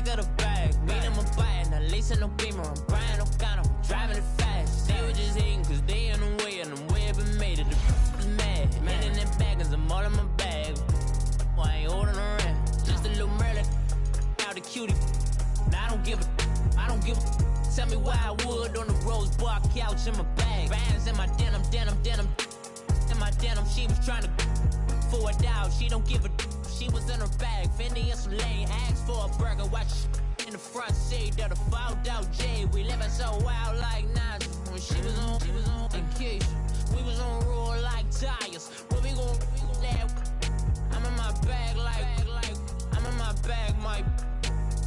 back of the bag. Meet him a bite, now leasing no beamer. I'm buying no counter, driving it fast. They were just hating cause they in the way, and the way I've been made it. The is mad. Man in that bag cause I'm all in my bag. Well, I ain't holding around. Just a little Merlin. Out the cutie. Now I don't give a. Tell me why I would on the rose bar couch in my bag. Bands in my denim. In my denim, she was trying to for it out. She don't give a. She was in her bag. Fendi and some lane. Asked for a burger. Watch in the front seat of the fouled out J. We living so wild like Nas. When she was on vacation. We was on roll like tires. Where we gon' laugh? I'm in my bag like I'm in my bag, Mike.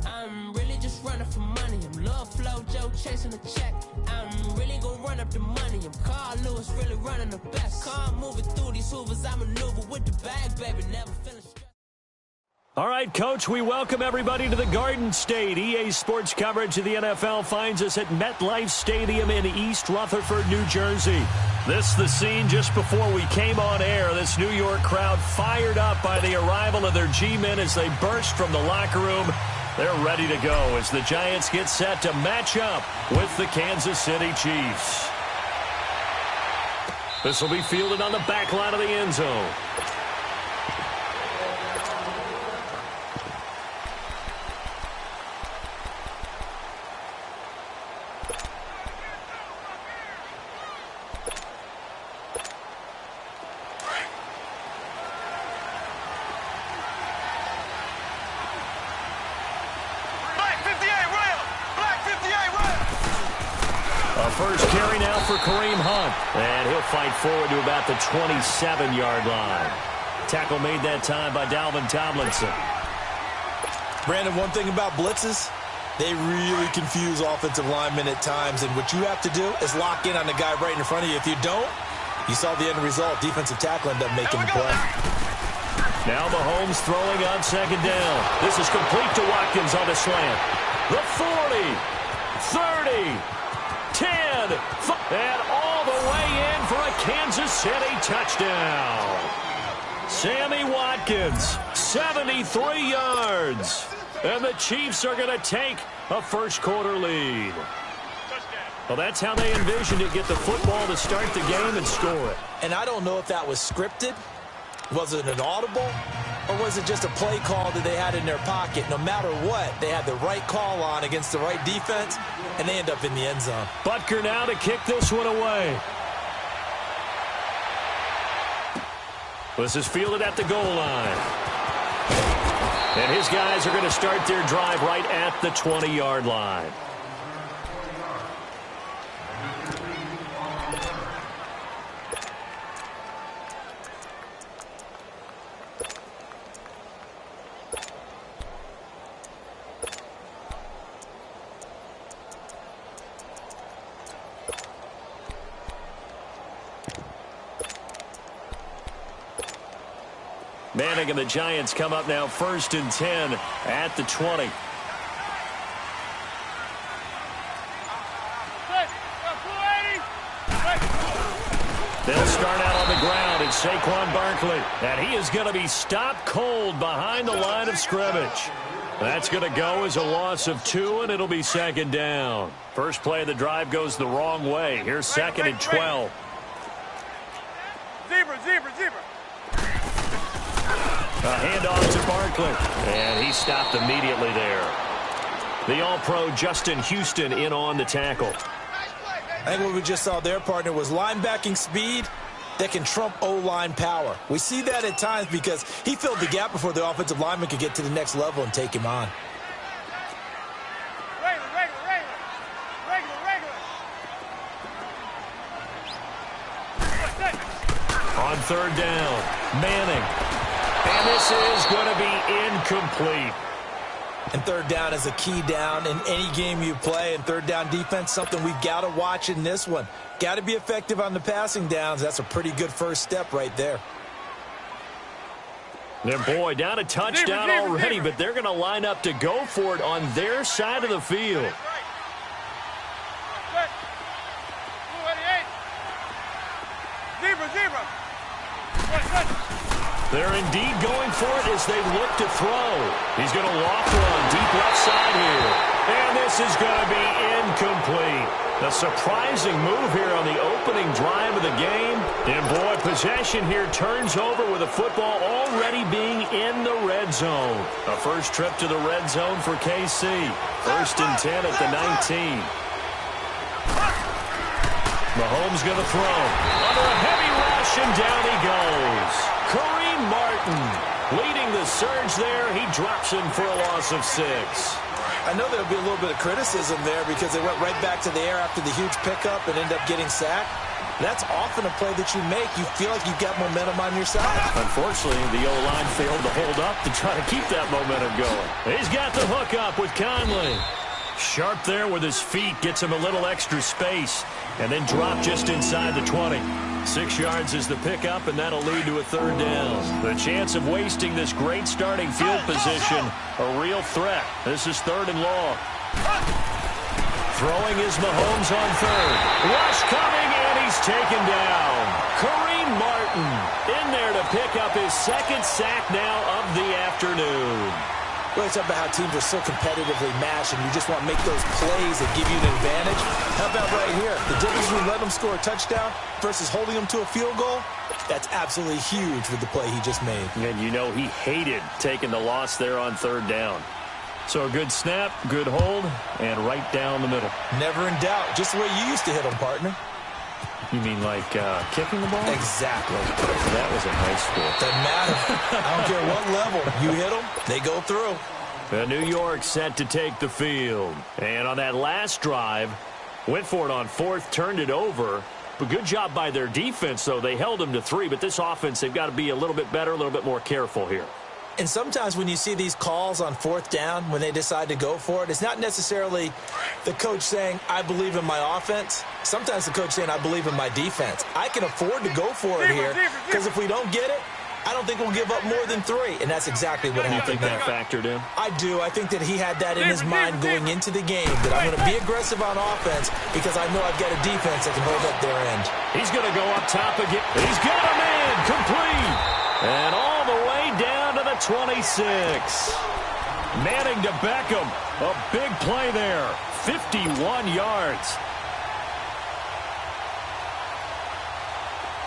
I'm really just running for money. I'm Love Flow Joe chasing the check. I'm really gonna run up the money. I'm Carl Lewis, really running the best. Car moving through these hoovers. I maneuver with the bag, baby. Never feeling stressed. All right, Coach, we welcome everybody to the Garden State. EA Sports coverage of the NFL finds us at MetLife Stadium in East Rutherford, New Jersey. This is the scene just before we came on air. This New York crowd fired up by the arrival of their G-men as they burst from the locker room. They're ready to go as the Giants get set to match up with the Kansas City Chiefs. This will be fielded on the back line of the end zone. First carry now for Kareem Hunt. And he'll fight forward to about the 27-yard line. Tackle made that time by Dalvin Tomlinson. Brandon, one thing about blitzes, they really confuse offensive linemen at times. And what you have to do is lock in on the guy right in front of you. If you don't, you saw the end result. Defensive tackle ended up making the play. Now Mahomes throwing on second down. This is complete to Watkins on the slant. The 40, 30, 10, and all the way in for a Kansas City touchdown. Sammy Watkins, 73 yards. And the Chiefs are going to take a first-quarter lead. Well, that's how they envisioned it, get the football to start the game and score it. And I don't know if that was scripted. Was it an audible? Or was it just a play call that they had in their pocket? No matter what, they had the right call on against the right defense, and they end up in the end zone. Butker now to kick this one away. This is fielded at the goal line. And his guys are going to start their drive right at the 20-yard line. Manning and the Giants come up now 1st and 10 at the 20. They'll start out on the ground. It's Saquon Barkley. And he is going to be stopped cold behind the line of scrimmage. That's going to go as a loss of 2, and it'll be second down. First play of the drive goes the wrong way. Here's 2nd and 12. Zebra. A handoff to Barkley. And he stopped immediately there. The All-Pro Justin Houston in on the tackle. I think what we just saw there, partner, was linebacking speed that can trump O-line power. We see that at times because he filled the gap before the offensive lineman could get to the next level and take him on. On third down, Manning. And this is going to be incomplete. And third down is a key down in any game you play. And third down defense, something we've got to watch in this one. Got to be effective on the passing downs. That's a pretty good first step right there. And boy, down a touchdown already, but they're going to line up to go for it on their side of the field. They're indeed going for it as they look to throw. He's going to loft one deep left side here. And this is going to be incomplete. A surprising move here on the opening drive of the game. And boy, possession here turns over with the football already being in the red zone. A first trip to the red zone for KC. 1st and 10 at the 19. Mahomes going to throw. Under a heavy rush, and down he goes. Kareem Martin leading the surge there. He drops him for a loss of 6. I know there'll be a little bit of criticism there because they went right back to the air after the huge pickup and ended up getting sacked. That's often a play that you make. You feel like you've got momentum on your side. Unfortunately, the O-line failed to hold up to try to keep that momentum going. He's got the hook up with Conley. Sharp there with his feet, gets him a little extra space, and then drop just inside the 20. 6 yards is the pickup, and that'll lead to a 3rd down. The chance of wasting this great starting field position, a real threat. This is 3rd and long. Throwing is Mahomes on 3rd. Rush coming, and he's taken down. Kareem Martin in there to pick up his 2nd sack now of the afternoon. Well, it's about how teams are so competitively matched, and you just want to make those plays that give you an advantage. How about right here? The difference between letting them score a touchdown versus holding them to a field goal, that's absolutely huge with the play he just made. And you know he hated taking the loss there on 3rd down. So a good snap, good hold, and right down the middle. Never in doubt. Just the way you used to hit them, partner. You mean like kicking the ball? Exactly. That was in high school. Doesn't matter. I don't care what level. You hit them, they go through. New York set to take the field. And on that last drive, went for it on 4th, turned it over. But good job by their defense, though. They held them to 3, but this offense, they've got to be a little bit better, a little bit more careful here. And sometimes when you see these calls on 4th down, when they decide to go for it, it's not necessarily the coach saying, I believe in my offense. Sometimes the coach saying, I believe in my defense. I can afford to go for it here because if we don't get it, I don't think we'll give up more than 3. And that's exactly what happened there. You think that factored in? I do. I think that he had that in his mind going into the game, that I'm going to be aggressive on offense because I know I've got a defense that can hold up their end. He's going to go up top again. He's got a man complete. And all the way down to the 26. Manning to Beckham. A big play there. 51 yards.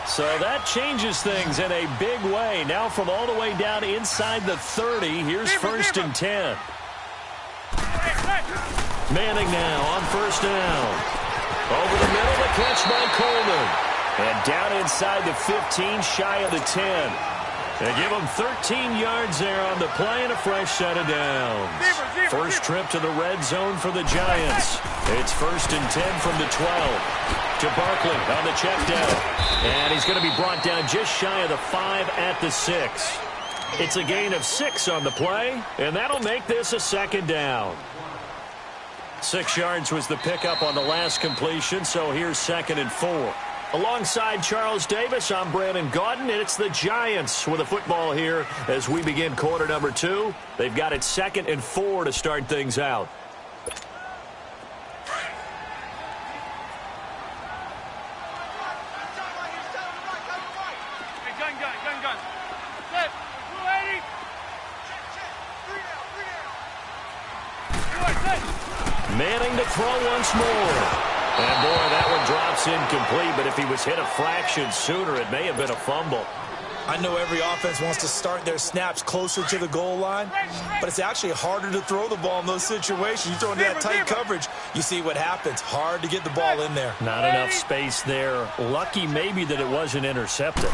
So that changes things in a big way. Now from all the way down inside the 30, here's 1st and 10. Manning now on 1st down. Over the middle, the catch by Coleman. And down inside the 15, shy of the 10. They give him 13 yards there on the play and a fresh set of downs. First trip to the red zone for the Giants. It's 1st and 10 from the 12. To Barkley on the check down. And he's going to be brought down just shy of the 5 at the 6. It's a gain of 6 on the play, and that'll make this a 2nd down. 6 yards was the pickup on the last completion, so here's 2nd and 4. Alongside Charles Davis, I'm Brandon Gaudin, and it's the Giants with a football here as we begin quarter number 2. They've got it 2nd and 4 to start things out. Manning to throw once more. And, boy, that one drops incomplete, but if he was hit a fraction sooner, it may have been a fumble. I know every offense wants to start their snaps closer to the goal line, but it's actually harder to throw the ball in those situations. You throw into that tight coverage, you see what happens. Hard to get the ball in there. Not enough space there. Lucky maybe that it wasn't intercepted.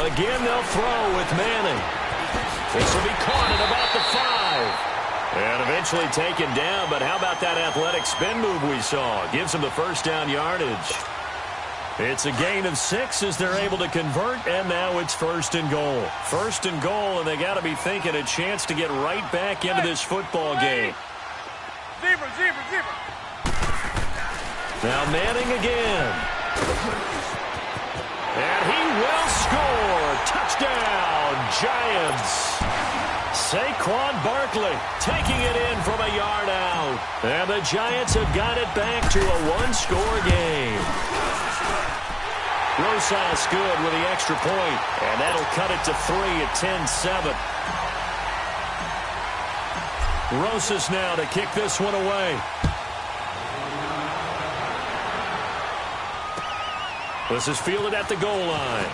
Again, they'll throw with Manning. This will be caught at about the 5. And eventually taken down, but how about that athletic spin move we saw? Gives them the 1st down yardage. It's a gain of 6 as they're able to convert, and now it's 1st and goal. 1st and goal, and they got to be thinking a chance to get right back into this football game. Now Manning again. And he will score. Touchdown, Giants. Saquon Barkley taking it in from a yard out. And the Giants have got it back to a 1-score game. Rosas good with the extra point, and that'll cut it to 3 at 10-7. Rosas now to kick this one away. This is fielded at the goal line.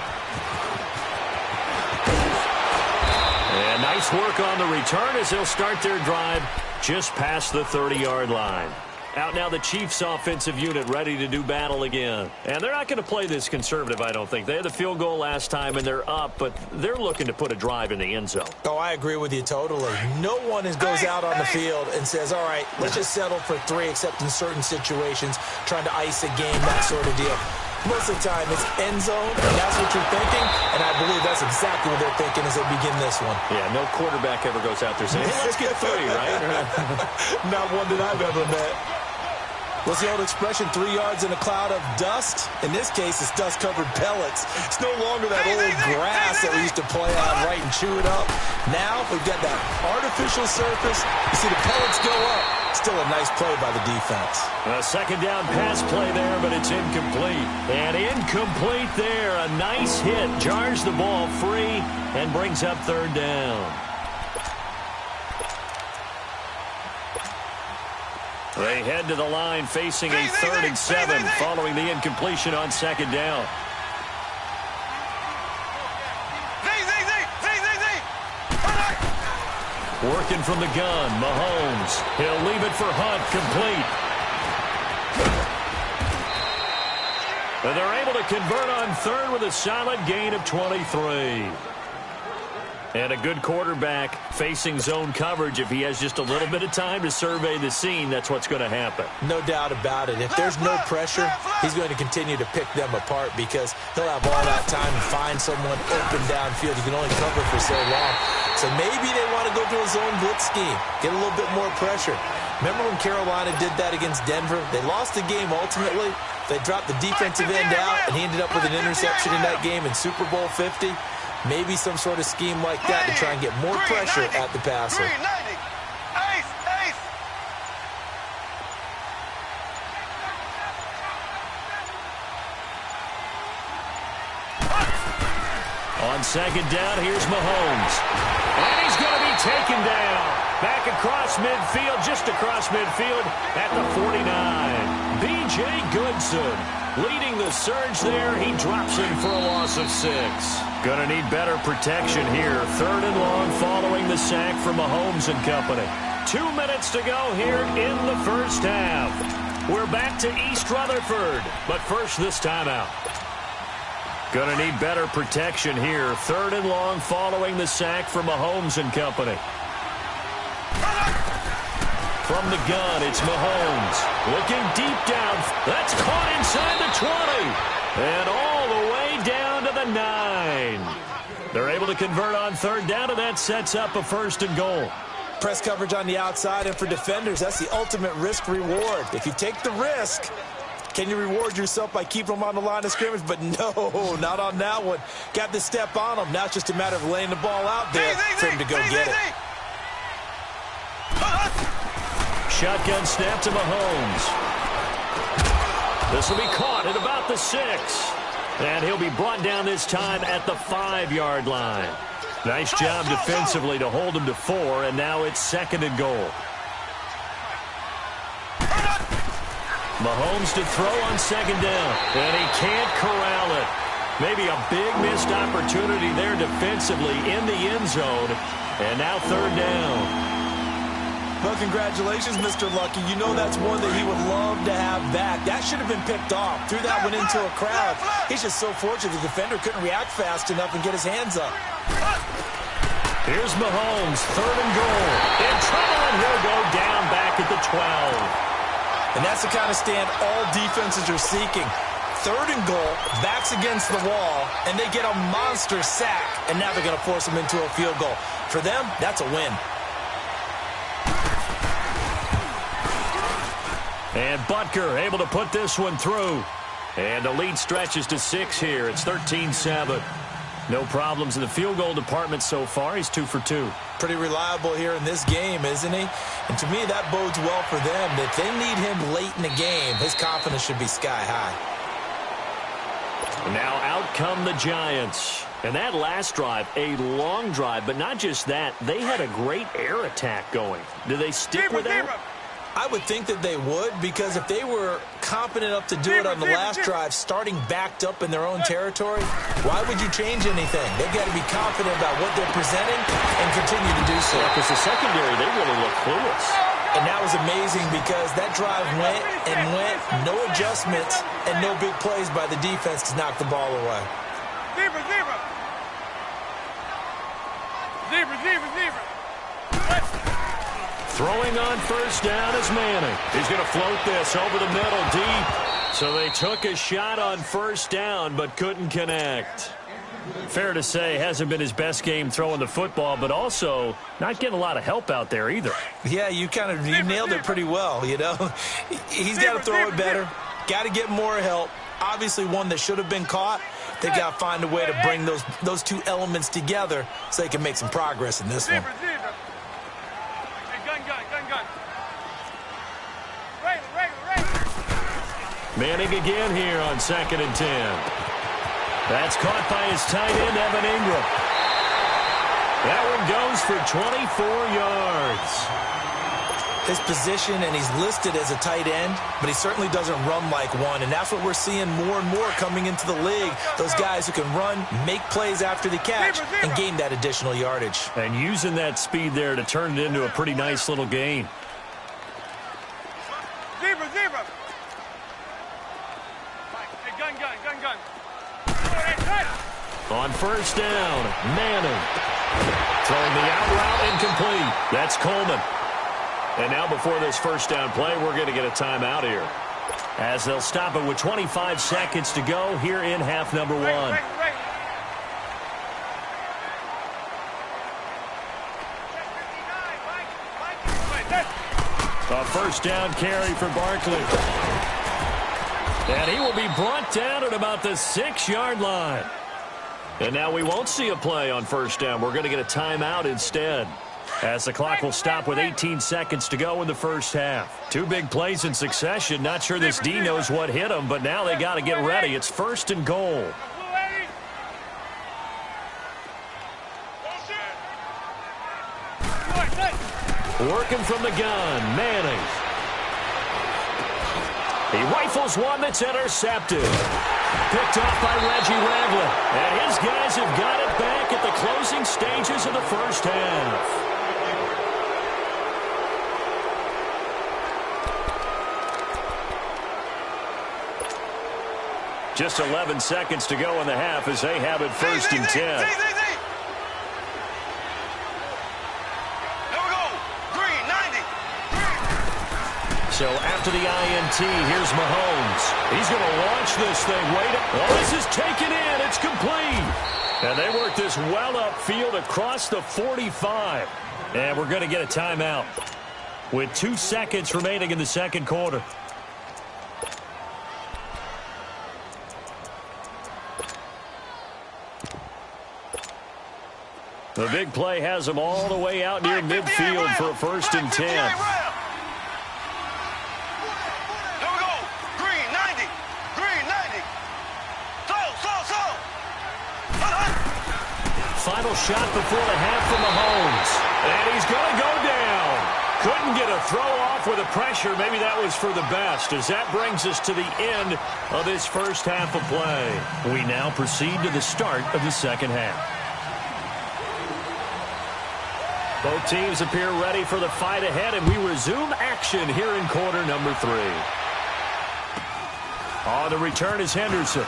And nice work on the return as they'll start their drive just past the 30-yard line. Out now the Chiefs offensive unit ready to do battle again. And they're not going to play this conservative, I don't think. They had the field goal last time and they're up, but they're looking to put a drive in the end zone. Oh, I agree with you totally. No one goes out on the field and says, all right, let's just settle for 3, except in certain situations, trying to ice a game, that sort of deal. Most of the time, it's end zone, and that's what you're thinking, and I believe that's exactly what they're thinking as they begin this one. Yeah, no quarterback ever goes out there saying, hey, let's get 3, right? Not one that I've ever met. What's the old expression, 3 yards in a cloud of dust? In this case, it's dust-covered pellets. It's no longer that old grass that we used to play on, right, and chew it up. Now, we've got that artificial surface. You see the pellets go up. Still a nice play by the defense. A second down pass play there, but it's incomplete. And incomplete there. A nice hit. Jars the ball free and brings up 3rd down. They head to the line facing a 3rd and 7 following the incompletion on 2nd down. Working from the gun, Mahomes. He'll leave it for Hunt, complete. And they're able to convert on 3rd with a solid gain of 23. And a good quarterback facing zone coverage. If he has just a little bit of time to survey the scene, that's what's going to happen. No doubt about it. If there's no pressure, he's going to continue to pick them apart because he'll have all that time to find someone open downfield. He can only cover for so long. So maybe they want to go to a zone blitz scheme, get a little bit more pressure. Remember when Carolina did that against Denver? They lost the game ultimately. They dropped the defensive end out, and he ended up with an interception in that game in Super Bowl 50. Maybe some sort of scheme like that to try and get more pressure at the passer. On 2nd down, here's Mahomes. And he's going to be taken down. Back across midfield, just across midfield at the 49. B.J. Goodson leading the surge there. He drops in for a loss of 6. Going to need better protection here. 3rd and long following the sack from Mahomes and company. 2 minutes to go here in the first half. We're back to East Rutherford, but first this timeout. Going to need better protection here. 3rd and long following the sack from Mahomes and company. From the gun, it's Mahomes. Looking deep down. That's caught inside the 20. And all the way down to the 9. They're able to convert on 3rd down, and that sets up a 1st and goal. Press coverage on the outside, and for defenders, that's the ultimate risk-reward. If you take the risk, can you reward yourself by keeping them on the line of scrimmage? But no, not on that one. Got to step on them. Now it's just a matter of laying the ball out there for him to go get it. Shotgun snap to Mahomes. This will be caught at about the 6. And he'll be brought down this time at the 5-yard line. Nice job defensively to hold him to 4, and now it's 2nd and goal. Mahomes to throw on 2nd down, and he can't corral it. Maybe a big missed opportunity there defensively in the end zone, and now 3rd down. Well, congratulations, Mr. Lucky. You know that's one that he would love to have back. That should have been picked off. Threw that one into a crowd. He's just so fortunate the defender couldn't react fast enough and get his hands up. Here's Mahomes, 3rd and goal. In trouble, and he'll go down back at the 12. And that's the kind of stand all defenses are seeking. 3rd and goal, backs against the wall, and they get a monster sack, and now they're going to force him into a field goal. For them, that's a win. And Butker able to put this one through. And the lead stretches to 6 here. It's 13-7. No problems in the field goal department so far. He's 2 for 2. Pretty reliable here in this game, isn't he? And to me, that bodes well for them. If they need him late in the game, his confidence should be sky high. And now out come the Giants. And that last drive, a long drive, but not just that. They had a great air attack going. Do they stick with that? I would think that they would, because if they were competent enough to do it on the last drive, starting backed up in their own territory, why would you change anything? They've got to be confident about what they're presenting and continue to do so. Because the secondary, they really look clueless. And that was amazing because that drive went and went, no adjustments, and no big plays by the defense to knock the ball away. Throwing on first down is Manning. He's going to float this over the middle deep. So they took a shot on first down but couldn't connect. Fair to say, hasn't been his best game throwing the football, but also not getting a lot of help out there either. Yeah, you nailed it pretty well, you know. He's got to throw it better, got to get more help. Obviously one that should have been caught. They've got to find a way to bring those two elements together so they can make some progress in this one. Manning again here on 2nd and 10. That's caught by his tight end, Evan Ingram. That one goes for 24 yards. His position, and he's listed as a tight end, but he certainly doesn't run like one, and that's what we're seeing more and more coming into the league. Those guys who can run, make plays after the catch, and gain that additional yardage. And using that speed there to turn it into a pretty nice little gain. On first down, Manning. Throwing the out route incomplete. That's Coleman. And now before this first down play, we're going to get a timeout here, as they'll stop it with 25 seconds to go here in half number one. A first down carry for Barkley. And he will be brought down at about the 6-yard line. And now we won't see a play on first down. We're going to get a timeout instead, as the clock will stop with 18 seconds to go in the first half. Two big plays in succession. Not sure this D knows what hit him, but now they got to get ready. It's 1st and goal. Working from the gun, Manning. He rifles one that's intercepted. Picked off by Reggie Ragland. And his guys have got it back at the closing stages of the first half. Just 11 seconds to go in the half as they have it 1st and 10. So after the INT, here's Mahomes. He's going to launch this thing. Oh, this is taken in. It's complete. And they work this well upfield across the 45. And we're going to get a timeout with 2 seconds remaining in the second quarter. The big play has them all the way out near midfield for a 1st and 10. Final shot before the half from Mahomes. And he's going to go down. Couldn't get a throw off with the pressure. Maybe that was for the best, as that brings us to the end of this first half of play. We now proceed to the start of the second half. Both teams appear ready for the fight ahead, and we resume action here in quarter number 3. On the return is Henderson.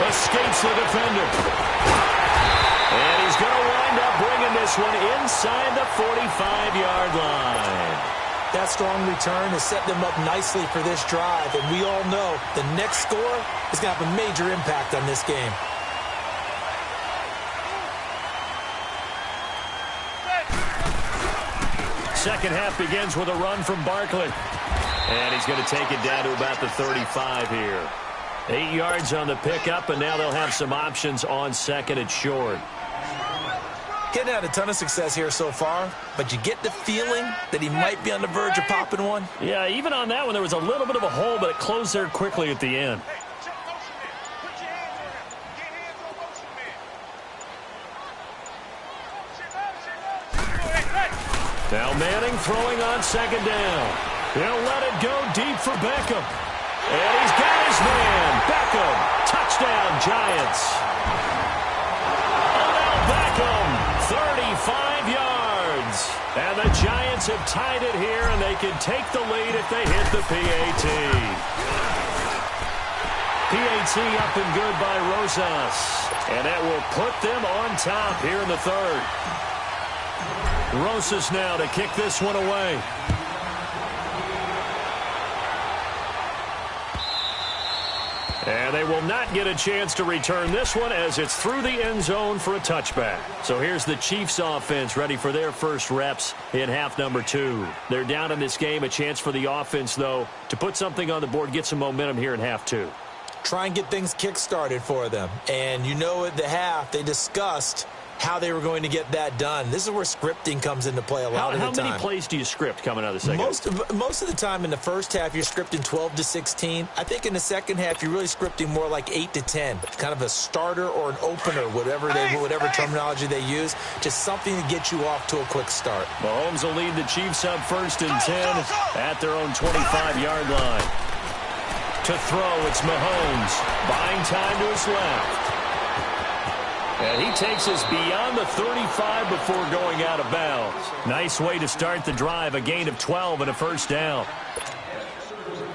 Escapes the defender. And he's going to wind up bringing this one inside the 45-yard line. That strong return has set them up nicely for this drive, and we all know the next score is going to have a major impact on this game. Second half begins with a run from Barkley. And he's going to take it down to about the 35 here. 8 yards on the pickup, and now they'll have some options on 2nd and short. Getting had a ton of success here so far, but you get the feeling that he might be on the verge of popping one. Yeah, even on that one, there was a little bit of a hole, but it closed there quickly at the end. Now Manning throwing on second down. He'll let it go deep for Beckham. And he's got his man. Beckham. Touchdown, Giants. Odell Beckham, 35 yards. And the Giants have tied it here, and they can take the lead if they hit the PAT. PAT up and good by Rosas. And that will put them on top here in the third. Rosas now to kick this one away. And they will not get a chance to return this one as it's through the end zone for a touchback. So here's the Chiefs offense ready for their first reps in half number 2. They're down in this game. A chance for the offense, though, to put something on the board, get some momentum here in half 2. Try and get things kick-started for them. And you know at the half they discussed how they were going to get that done. This is where scripting comes into play a lot of the time. How many plays do you script coming out of the second? Most of the time in the first half, you're scripting 12 to 16. I think in the second half, you're really scripting more like 8 to 10. Kind of a starter or an opener, whatever terminology they use. Just something to get you off to a quick start. Mahomes will lead the Chiefs up 1st and 10 at their own 25-yard line. To throw, it's Mahomes. Buying time to his left. And he takes us beyond the 35 before going out of bounds. Nice way to start the drive, a gain of 12 and a first down.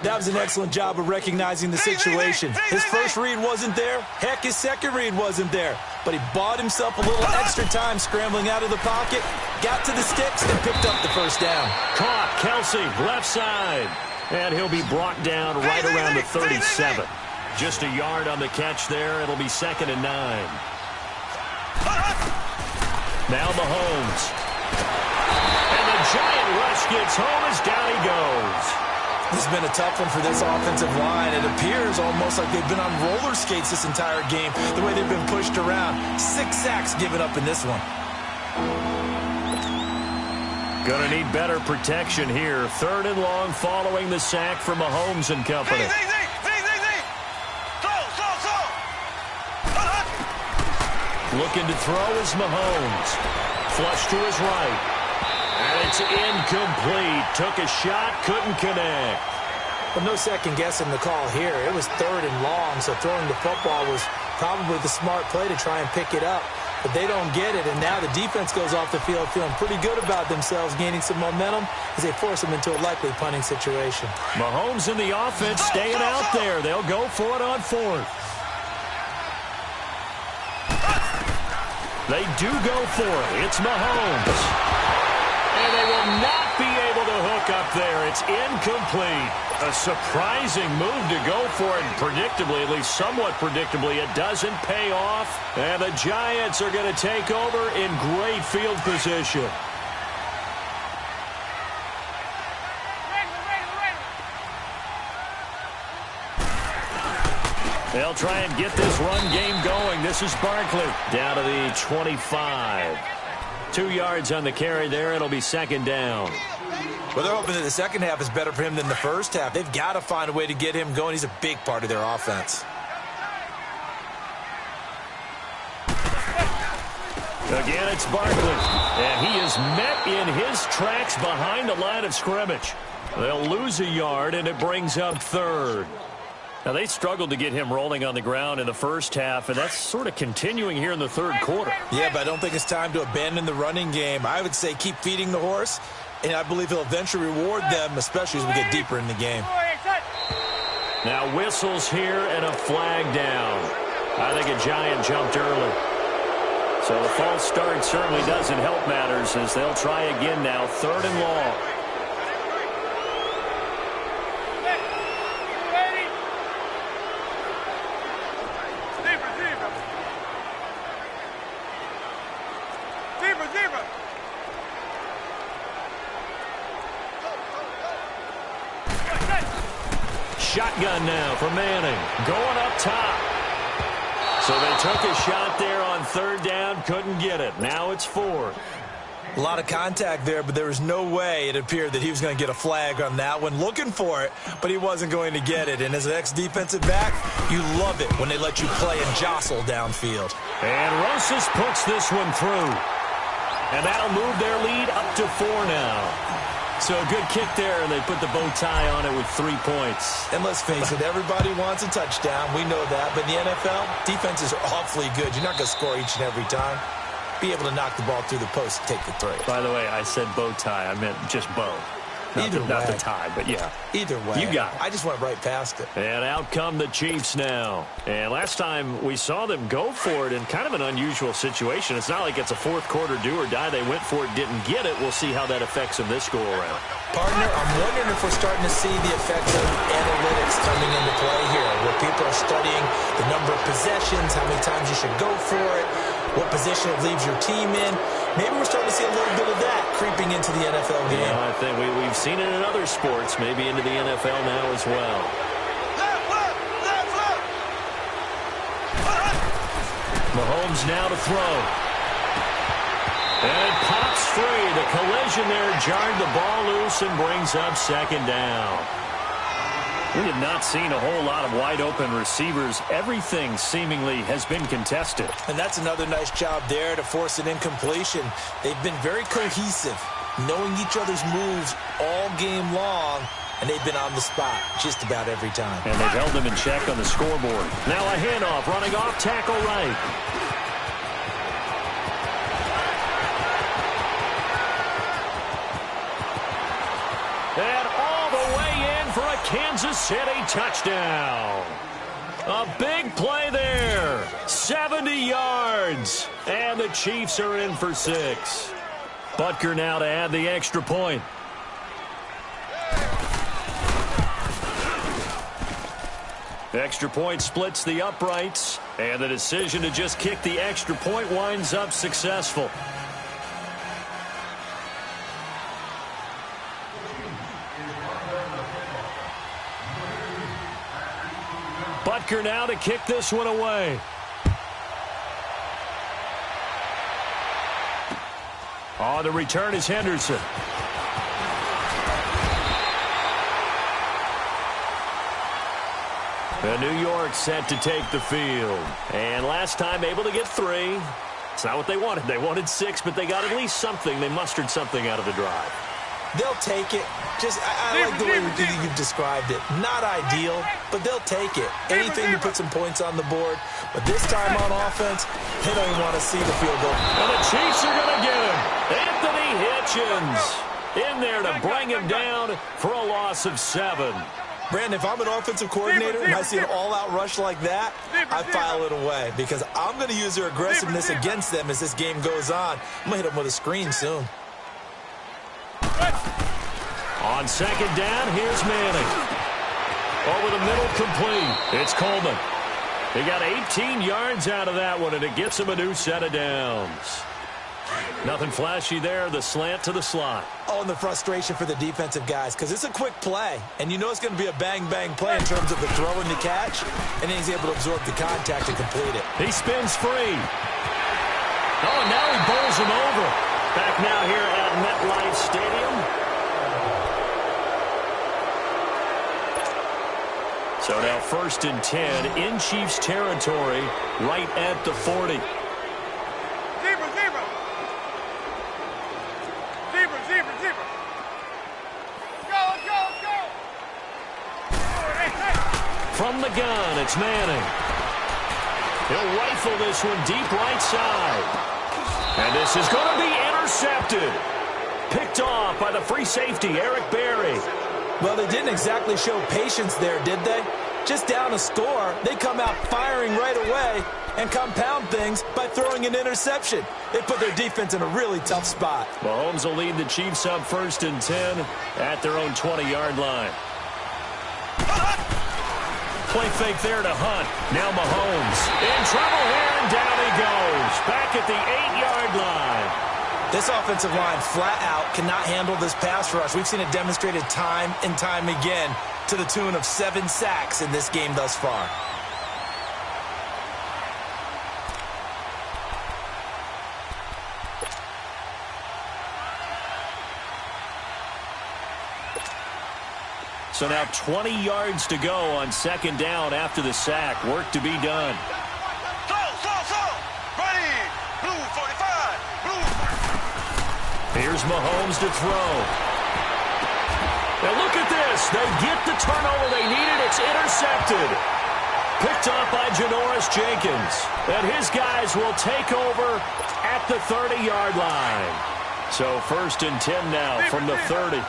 That was an excellent job of recognizing the situation. His first read wasn't there. Heck, his second read wasn't there. But he bought himself a little extra time scrambling out of the pocket, got to the sticks, and picked up the first down. Caught, Kelsey, left side. And he'll be brought down right around the 37. Just a yard on the catch there. It'll be 2nd and 9. Now Mahomes. And the giant rush gets home as down he goes. This has been a tough one for this offensive line. It appears almost like they've been on roller skates this entire game, the way they've been pushed around. 6 sacks given up in this one. Gonna need better protection here. 3rd and long following the sack from Mahomes and company. Looking to throw is Mahomes. Flush to his right. And it's incomplete. Took a shot, couldn't connect. Well, no second guessing the call here. It was 3rd and long, so throwing the football was probably the smart play to try and pick it up. But they don't get it, and now the defense goes off the field feeling pretty good about themselves, gaining some momentum as they force them into a likely punting situation. Mahomes in the offense staying out there. They'll go for it on 4th. They do go for it. It's Mahomes. And they will not be able to hook up there. It's incomplete. A surprising move to go for it. And predictably, at least somewhat predictably, it doesn't pay off. And the Giants are going to take over in great field position. They'll try and get this run game going. This is Barkley down to the 25. 2 yards on the carry there. It'll be 2nd down. Well, they're hoping that the second half is better for him than the first half. They've got to find a way to get him going. He's a big part of their offense. Again, it's Barkley. And he is met in his tracks behind the line of scrimmage. They'll lose a yard, and it brings up 3rd. Now, they struggled to get him rolling on the ground in the first half, and that's sort of continuing here in the 3rd quarter. Yeah, but I don't think it's time to abandon the running game. I would say keep feeding the horse, and I believe he'll eventually reward them, especially as we get deeper in the game. Now whistles here and a flag down. I think a Giant jumped early. So the false start certainly doesn't help matters as they'll try again now, 3rd and long. Shotgun now for Manning. Going up top. So they took a shot there on third down, couldn't get it. Now it's fourth. A lot of contact there, but there was no way it appeared that he was going to get a flag on that one. Looking for it, but he wasn't going to get it. And as an ex-defensive back, you love it when they let you play and jostle downfield. And Rosas puts this one through. And that'll move their lead up to 4 now. So a good kick there, and they put the bow tie on it with 3 points. And let's face it, everybody wants a touchdown. We know that. But in the NFL, defenses are awfully good. You're not going to score each and every time. Be able to knock the ball through the post and take the three. By the way, I said bow tie. I meant just bow. Not the tie, but yeah. Either way. You got it. I just went right past it. And out come the Chiefs now. And last time we saw them go for it in kind of an unusual situation. It's not like it's a fourth quarter do or die. They went for it, didn't get it. We'll see how that affects them this go-around. Partner, I'm wondering if we're starting to see the effects of analytics coming into play here, where people are studying the number of possessions, how many times you should go for it, what position it leaves your team in. Maybe we're starting to see a little bit of that creeping into the NFL game. Yeah, I think we've seen it in other sports, maybe into the NFL now as well. Mahomes now to throw. And it pops free. The collision there jarred the ball loose and brings up second down. We have not seen a whole lot of wide-open receivers. Everything seemingly has been contested. And that's another nice job there to force an incompletion. They've been very cohesive, knowing each other's moves all game long, and they've been on the spot just about every time. And they've held them in check on the scoreboard. Now a handoff, running off, tackle right. And all the way in for a Kansas City touchdown. A big play there. 70 yards. And the Chiefs are in for 6. Butker now to add the extra point. The extra point splits the uprights. And the decision to just kick the extra point winds up successful. Butker now to kick this one away. On the return is Henderson. And New York set to take the field. And last time able to get 3. It's not what they wanted. They wanted 6, but they got at least something. They mustered something out of the drive. They'll take it. Just, I like the way you've described it. Not ideal, but they'll take it. Anything to put some points on the board. But this time on offense, they don't even want to see the field goal. And the Chiefs are going to get him. Anthony Hitchens in there to bring him down for a loss of 7. Brandon, if I'm an offensive coordinator and I see an all-out rush like that, I file it away because I'm going to use their aggressiveness against them as this game goes on. I'm going to hit them with a screen soon. On second down, here's Manning. Over the middle, complete. It's Coleman. He got 18 yards out of that one, and it gets him a new set of downs. Nothing flashy there, the slant to the slot. Oh, and the frustration for the defensive guys, because it's a quick play, and you know it's going to be a bang-bang play in terms of the throw and the catch, and then he's able to absorb the contact and complete it. He spins free. Oh, and now he bowls him over. Back now here at MetLife Stadium. So now 1st and 10 in Chiefs territory, right at the 40. Zebra. Go. From the gun, it's Manning. He'll rifle this one deep right side. And this is going to be intercepted. Picked off by the free safety, Eric Berry. Well, they didn't exactly show patience there, did they? Just down a score, they come out firing right away and compound things by throwing an interception. They put their defense in a really tough spot. Mahomes will lead the Chiefs up 1st and 10 at their own 20-yard line. Play fake there to Hunt. Now Mahomes in trouble here, and down he goes. Back at the 8-yard line. This offensive line flat out cannot handle this pass rush. We've seen it demonstrated time and time again to the tune of 7 sacks in this game thus far. So now 20 yards to go on second down after the sack. Work to be done. Ready. Blue 45. Blue. Here's Mahomes to throw. Now look at this. They get the turnover they needed. It's intercepted. Picked up by Janoris Jenkins. And his guys will take over at the 30-yard line. So 1st and 10 now from the 30.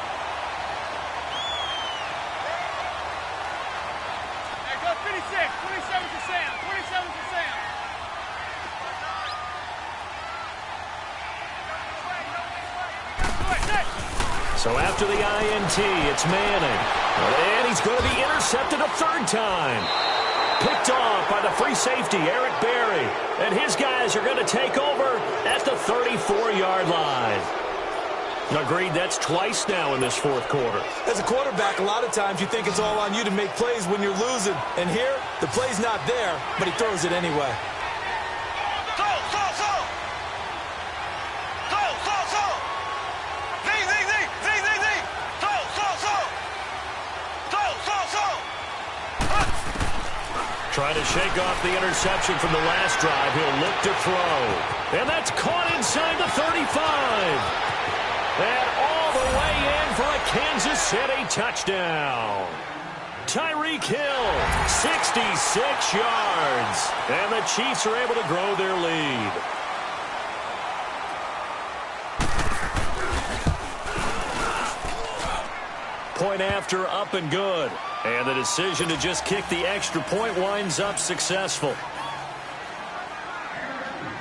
So after the INT, it's Manning. And he's going to be intercepted a 3rd time. Picked off by the free safety, Eric Berry. And his guys are going to take over at the 34-yard line. Agreed, that's twice now in this 4th quarter. As a quarterback, a lot of times you think it's all on you to make plays when you're losing. And here, the play's not there, but he throws it anyway. Trying to shake off the interception from the last drive. He'll look to throw. And that's caught inside the 35. And all the way in for a Kansas City touchdown. Tyreek Hill, 66 yards. And the Chiefs are able to grow their lead. Point after, up and good. And the decision to just kick the extra point winds up successful.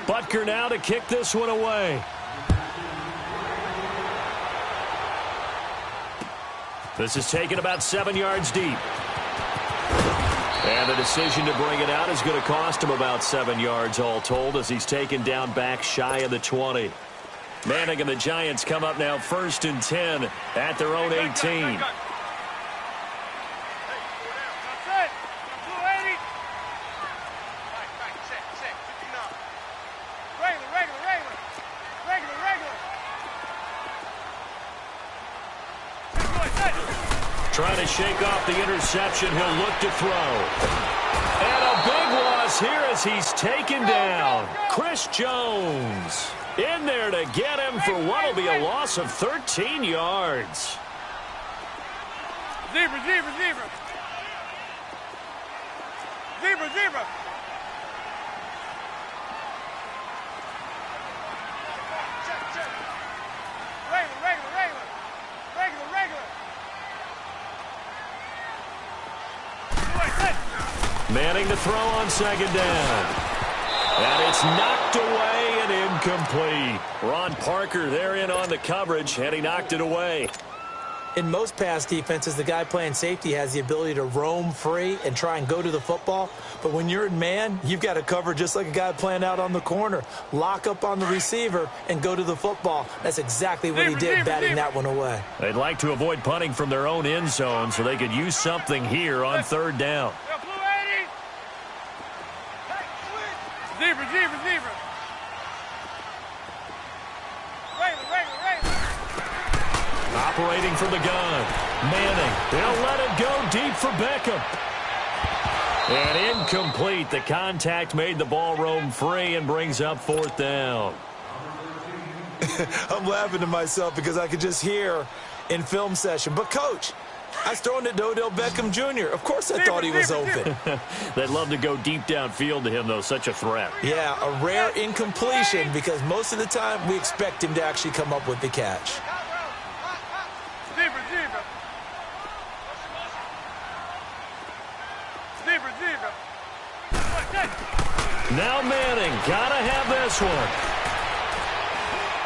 Butker now to kick this one away. This is taken about 7 yards deep. And the decision to bring it out is going to cost him about 7 yards all told as he's taken down back shy of the 20. Manning and the Giants come up now 1st and 10 at their own 18. Trying to shake off the interception. He'll look to throw. And a big loss here as he's taken down. Chris Jones in there to get him for what will be a loss of 13 yards. Zebra. Manning to throw on second down. And it's knocked away and incomplete. Ron Parker there in on the coverage, and he knocked it away. In most pass defenses, the guy playing safety has the ability to roam free and try and go to the football. But when you're in man, you've got to cover just like a guy playing out on the corner. Lock up on the receiver and go to the football. That's exactly what he did, batting that one away. They'd like to avoid punting from their own end zone so they could use something here on 3rd down. Zebra. Operating from the gun. Manning. They'll let it go deep for Beckham. And incomplete. The contact made the ball roam free and brings up 4th down. I'm laughing to myself because I could just hear in film session. But, Coach, I was throwing it to Odell Beckham Jr. Of course I thought he was open. They'd love to go deep downfield to him, though. Such a threat. Yeah, a rare incompletion because most of the time we expect him to actually come up with the catch. Zebra. Now Manning. Gotta have this one.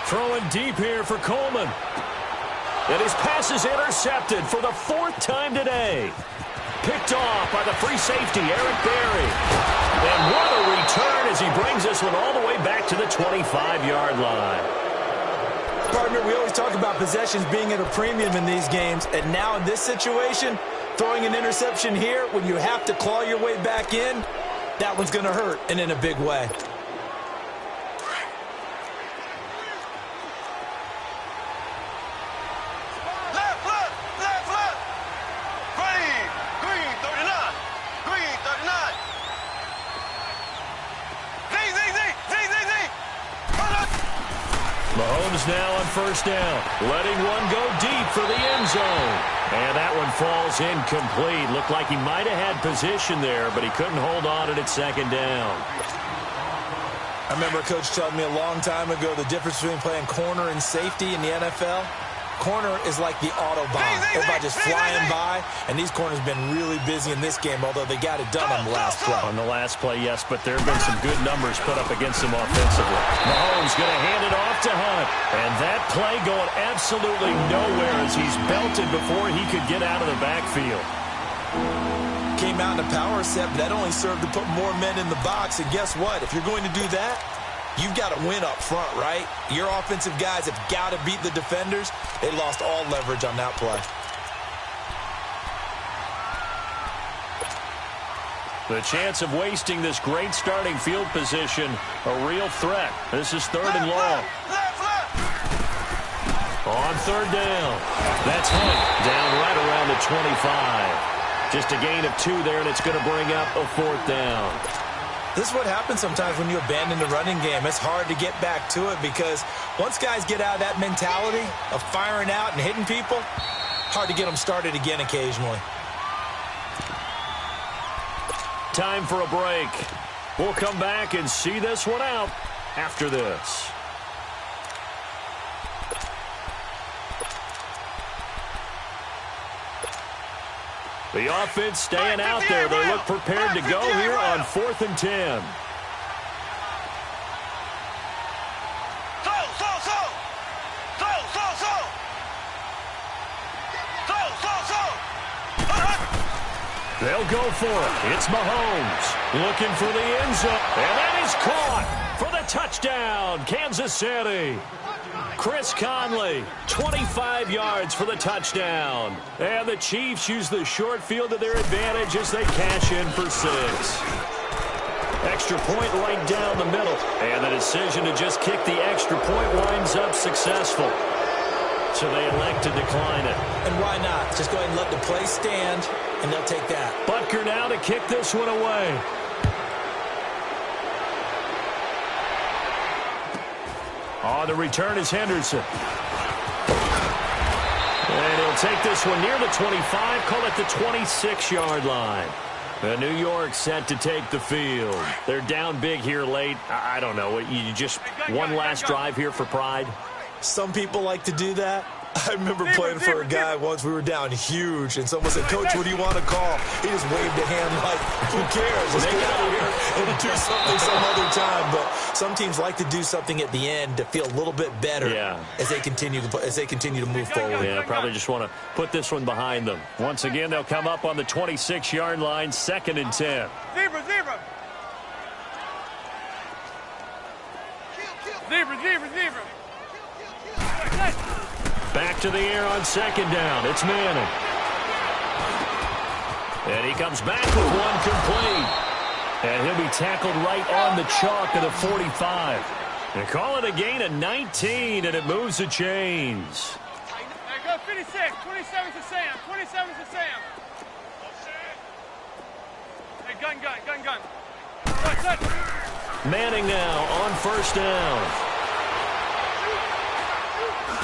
Throwing deep here for Coleman. And his pass is intercepted for the 4th time today. Picked off by the free safety, Eric Berry. And what a return as he brings this one all the way back to the 25-yard line. Partner, we always talk about possessions being at a premium in these games. And now in this situation, throwing an interception here when you have to claw your way back in, that one's going to hurt, and in a big way. Mahomes now on first down, letting one go deep for the end zone. And that one falls incomplete. Looked like he might have had position there, but he couldn't hold on at second down. I remember a coach telling me a long time ago the difference between playing corner and safety in the NFL. Corner is like the Autobahn. Everybody just flying by, and these corners have been really busy in this game, although they got it done on the last play. On the last play, yes, but there have been some good numbers put up against them offensively. Mahomes going to hand it off to Hunt, and that play going absolutely nowhere as he's belted before he could get out of the backfield. Came out in a power set, but that only served to put more men in the box, and guess what? If you're going to do that, you've got to win up front, right? Your offensive guys have got to beat the defenders. They lost all leverage on that play. The chance of wasting this great starting field position, a real threat. This is 3rd and long. On 3rd down. That's Hunt down right around the 25. Just a gain of 2 there, and it's going to bring up a 4th down. This is what happens sometimes when you abandon the running game. It's hard to get back to it because once guys get out of that mentality of firing out and hitting people, hard to get them started again occasionally. Time for a break. We'll come back and see this one out after this. The offense staying out there. They look prepared to go here on 4th and 10. They'll go for it. It's Mahomes looking for the end zone. And that is caught for the touchdown, Kansas City. Chris Conley, 25 yards for the touchdown. And the Chiefs use the short field to their advantage as they cash in for 6. Extra point right down the middle. And the decision to just kick the extra point winds up successful. So they elect to decline it. And why not? Just go ahead and let the play stand, and they'll take that. Butker now to kick this one away. On the return is Henderson. And he'll take this one near the 25, call it the 26-yard line. New York set to take the field. They're down big here late. I don't know. You just one last drive here for pride? Some people like to do that. I remember playing for a guy once. We were down huge, and someone said, "Coach, what do you want to call?" He just waved a hand like, "Who cares? Let's get out of here and do something some other time." But some teams like to do something at the end to feel a little bit better as they continue to move forward. Yeah, probably just want to put this one behind them. Once again, they'll come up on the 26-yard line, 2nd and 10. Zebra. Back to the air on 2nd down. It's Manning. And he comes back with one complete. And he'll be tackled right on the chalk of the 45. They call it a gain of 19, and it moves the chains. There goes 56. 27 to Sam. 27 to Sam. Hey, gun. Set. Manning now on 1st down.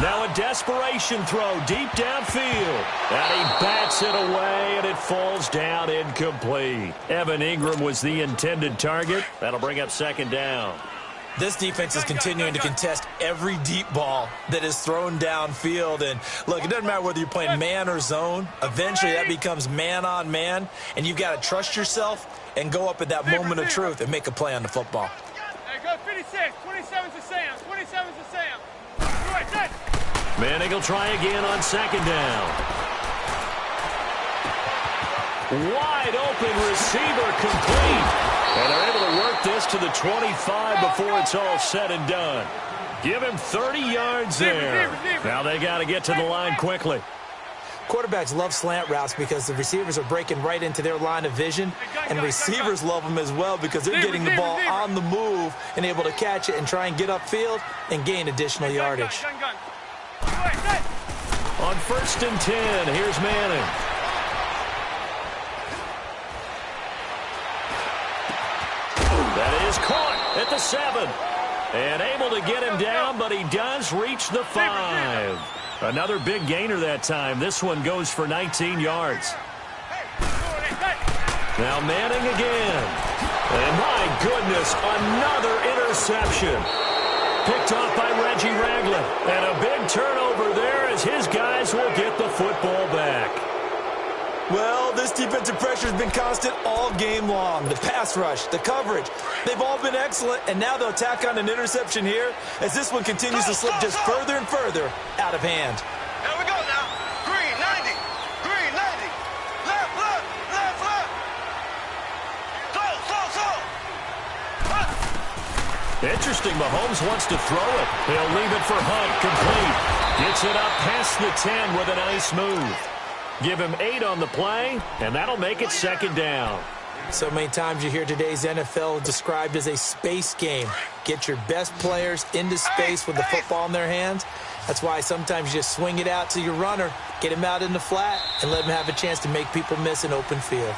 Now a desperation throw deep downfield. And he bats it away, and it falls down incomplete. Evan Ingram was the intended target. That'll bring up 2nd down. This defense is continuing to contest every deep ball that is thrown downfield. And, look, it doesn't matter whether you're playing man or zone. Eventually that becomes man-on-man, and you've got to trust yourself and go up at that moment of truth and make a play on the football. There goes 56. 27 to Sam. 27 to Sam. Right. Manning will try again on 2nd down. Wide open receiver complete. And they're able to work this to the 25 before it's all said and done. Give him 30 yards there. Now they got to get to the line quickly. Quarterbacks love slant routes because the receivers are breaking right into their line of vision, and receivers love them as well because they're getting the ball on the move and able to catch it and try and get upfield and gain additional yardage. On 1st and 10, here's Manning. That is caught at the 7. And able to get him down, but he does reach the 5. Another big gainer that time. This one goes for 19 yards. Now Manning again. And my goodness, another interception. Picked off by Reggie Ragland. And a big turnover there as his guys will get the football back. Well, this defensive pressure has been constant all game long. The pass rush, the coverage, they've all been excellent, and now they'll tack on an interception here as this one continues to slip just further and further out of hand. Here we go now. Green 90. Green 90. Left, left, left, left. Slow. Interesting, Mahomes wants to throw it. He'll leave it for Hunt, complete. Gets it up past the 10 with a nice move. Give him 8 on the play, and that'll make it 2nd down. So many times you hear today's NFL described as a space game. Get your best players into space with the football in their hands. That's why sometimes you just swing it out to your runner, get him out in the flat, and let him have a chance to make people miss an open field.